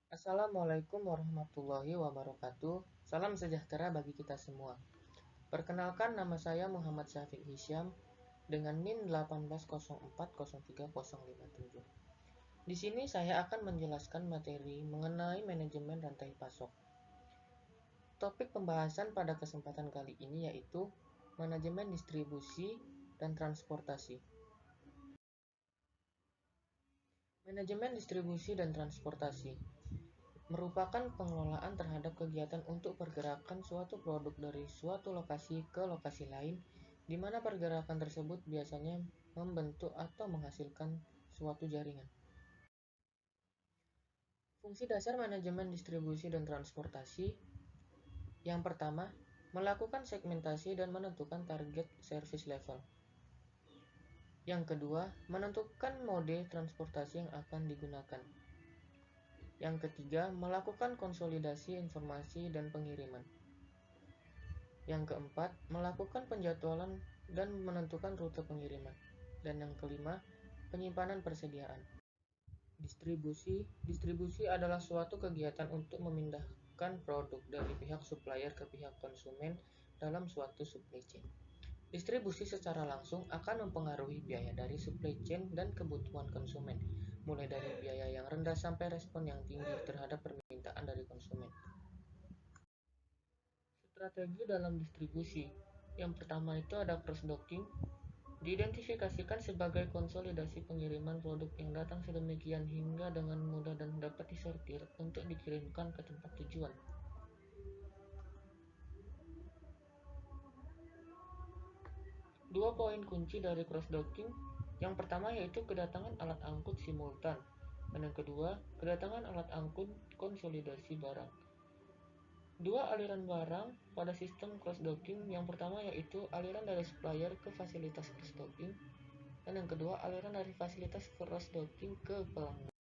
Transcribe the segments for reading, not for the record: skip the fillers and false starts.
Assalamualaikum warahmatullahi wabarakatuh. Salam sejahtera bagi kita semua. Perkenalkan, nama saya Muhammad Syafiq Hisyam dengan NIM 1804030057. Di sini saya akan menjelaskan materi mengenai manajemen rantai pasok. Topik pembahasan pada kesempatan kali ini yaitu manajemen distribusi dan transportasi. Manajemen distribusi dan transportasi merupakan pengelolaan terhadap kegiatan untuk pergerakan suatu produk dari suatu lokasi ke lokasi lain, di mana pergerakan tersebut biasanya membentuk atau menghasilkan suatu jaringan. Fungsi dasar manajemen distribusi dan transportasi yang pertama, melakukan segmentasi dan menentukan target service level. Yang kedua, menentukan mode transportasi yang akan digunakan. Yang ketiga, melakukan konsolidasi informasi dan pengiriman. Yang keempat, melakukan penjadwalan dan menentukan rute pengiriman. Dan yang kelima, penyimpanan persediaan. Distribusi adalah suatu kegiatan untuk memindahkan produk dari pihak supplier ke pihak konsumen dalam suatu supply chain. Distribusi secara langsung akan mempengaruhi biaya dari supply chain dan kebutuhan konsumen, mulai dari biaya yang rendah sampai respon yang tinggi terhadap permintaan dari konsumen. Strategi dalam distribusi. Yang pertama itu ada cross-docking, diidentifikasikan sebagai konsolidasi pengiriman produk yang datang sedemikian hingga dengan mudah dan dapat disortir untuk dikirimkan ke tempat tujuan. Dua poin kunci dari cross-docking. Yang pertama yaitu kedatangan alat angkut simultan, dan yang kedua, kedatangan alat angkut konsolidasi barang. Dua aliran barang pada sistem cross-docking. Yang pertama yaitu aliran dari supplier ke fasilitas cross-docking, dan yang kedua aliran dari fasilitas cross-docking ke pelanggan.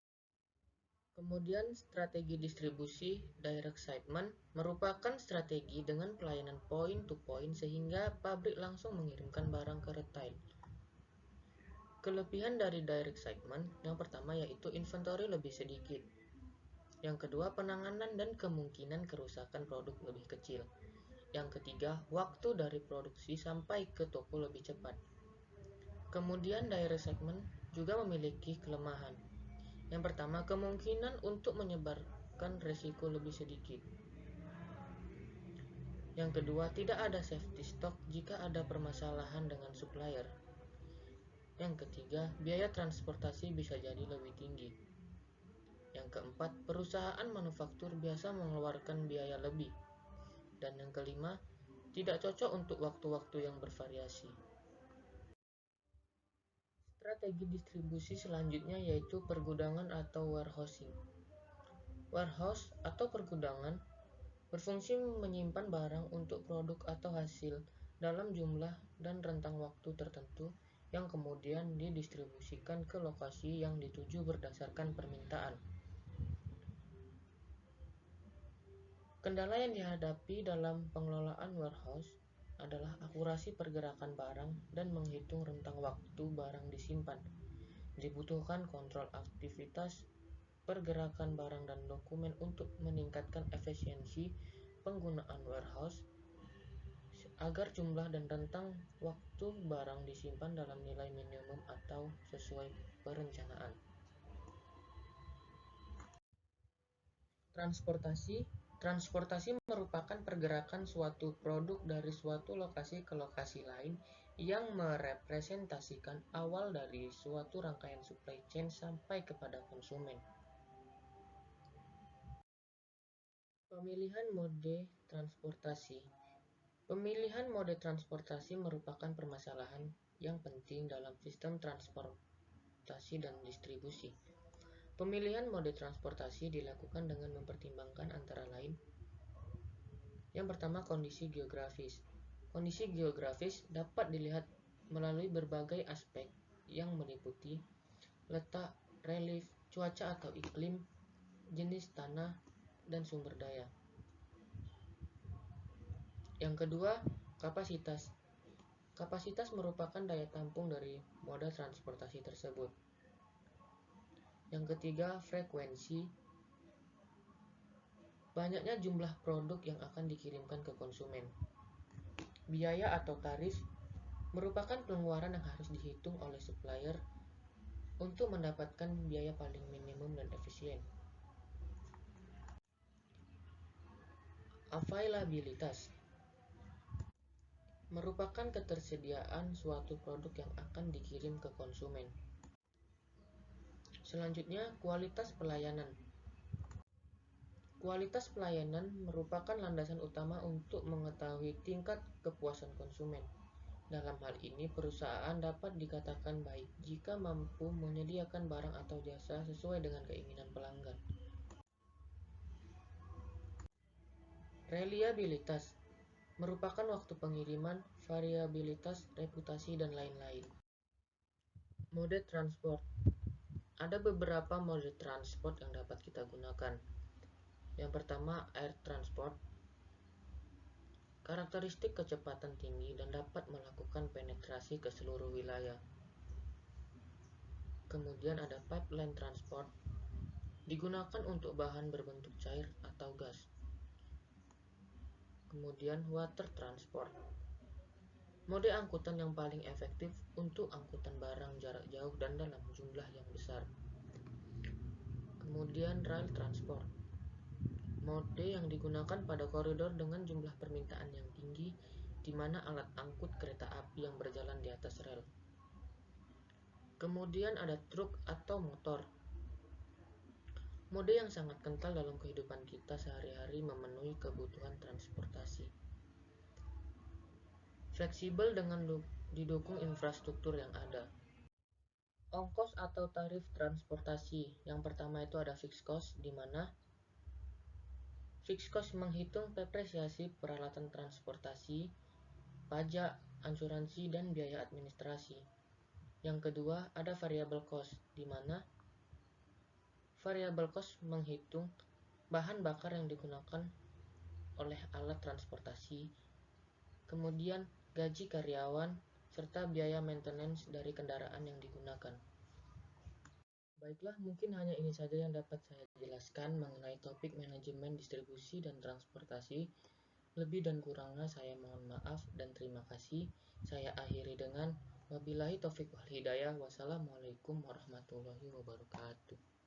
Kemudian strategi distribusi direct shipment merupakan strategi dengan pelayanan point to point sehingga pabrik langsung mengirimkan barang ke retail. Kelebihan dari direct shipment yang pertama yaitu inventory lebih sedikit. Yang kedua, penanganan dan kemungkinan kerusakan produk lebih kecil. Yang ketiga, waktu dari produksi sampai ke toko lebih cepat. Kemudian direct shipment juga memiliki kelemahan. Yang pertama, kemungkinan untuk menyebarkan resiko lebih sedikit. Yang kedua, tidak ada safety stock jika ada permasalahan dengan supplier. Yang ketiga, biaya transportasi bisa jadi lebih tinggi. Yang keempat, perusahaan manufaktur biasa mengeluarkan biaya lebih. Dan yang kelima, tidak cocok untuk waktu-waktu yang bervariasi. Strategi distribusi selanjutnya yaitu pergudangan atau warehousing. Warehouse atau pergudangan berfungsi menyimpan barang untuk produk atau hasil dalam jumlah dan rentang waktu tertentu yang kemudian didistribusikan ke lokasi yang dituju berdasarkan permintaan. Kendala yang dihadapi dalam pengelolaan warehouse adalah akurasi pergerakan barang dan menghitung rentang waktu barang disimpan. Dibutuhkan kontrol aktivitas pergerakan barang dan dokumen untuk meningkatkan efisiensi penggunaan warehouse agar jumlah dan rentang waktu barang disimpan dalam nilai minimum atau sesuai perencanaan. Transportasi merupakan pergerakan suatu produk dari suatu lokasi ke lokasi lain yang merepresentasikan awal dari suatu rangkaian supply chain sampai kepada konsumen. Pemilihan mode transportasi. Pemilihan mode transportasi merupakan permasalahan yang penting dalam sistem transportasi dan distribusi. Pemilihan mode transportasi dilakukan dengan mempertimbangkan antara lain. Yang pertama, kondisi geografis. Kondisi geografis dapat dilihat melalui berbagai aspek yang meliputi letak, relief, cuaca atau iklim, jenis tanah, dan sumber daya. Yang kedua, kapasitas. Kapasitas merupakan daya tampung dari moda transportasi tersebut. Yang ketiga, frekuensi. Banyaknya jumlah produk yang akan dikirimkan ke konsumen. Biaya atau tarif merupakan pengeluaran yang harus dihitung oleh supplier untuk mendapatkan biaya paling minimum dan efisien. Availabilitas merupakan ketersediaan suatu produk yang akan dikirim ke konsumen. Selanjutnya, kualitas pelayanan. Kualitas pelayanan merupakan landasan utama untuk mengetahui tingkat kepuasan konsumen. Dalam hal ini, perusahaan dapat dikatakan baik jika mampu menyediakan barang atau jasa sesuai dengan keinginan pelanggan. Reliabilitas merupakan waktu pengiriman, variabilitas, reputasi, dan lain-lain. Mode transport. Ada beberapa mode transport yang dapat kita gunakan. Yang pertama, air transport. Karakteristik kecepatan tinggi dan dapat melakukan penetrasi ke seluruh wilayah. Kemudian ada pipeline transport. Digunakan untuk bahan berbentuk cair atau gas. Kemudian water transport. Mode angkutan yang paling efektif untuk angkutan barang jarak jauh dan dalam jumlah yang besar. Kemudian rail transport. Mode yang digunakan pada koridor dengan jumlah permintaan yang tinggi, di mana alat angkut kereta api yang berjalan di atas rel. Kemudian ada truk atau motor. Mode yang sangat kental dalam kehidupan kita sehari-hari memenuhi kebutuhan transportasi. Fleksibel dengan didukung infrastruktur yang ada. Ongkos atau tarif transportasi. Yang pertama itu ada fixed cost, di mana fixed cost menghitung depresiasi peralatan transportasi, pajak, asuransi, dan biaya administrasi. Yang kedua ada variable cost, di mana variable cost menghitung bahan bakar yang digunakan oleh alat transportasi, kemudian gaji karyawan, serta biaya maintenance dari kendaraan yang digunakan. Baiklah, mungkin hanya ini saja yang dapat saya jelaskan mengenai topik manajemen distribusi dan transportasi. Lebih dan kurangnya saya mohon maaf dan terima kasih. Saya akhiri dengan wabillahi taufik wal hidayah. Wassalamualaikum warahmatullahi wabarakatuh.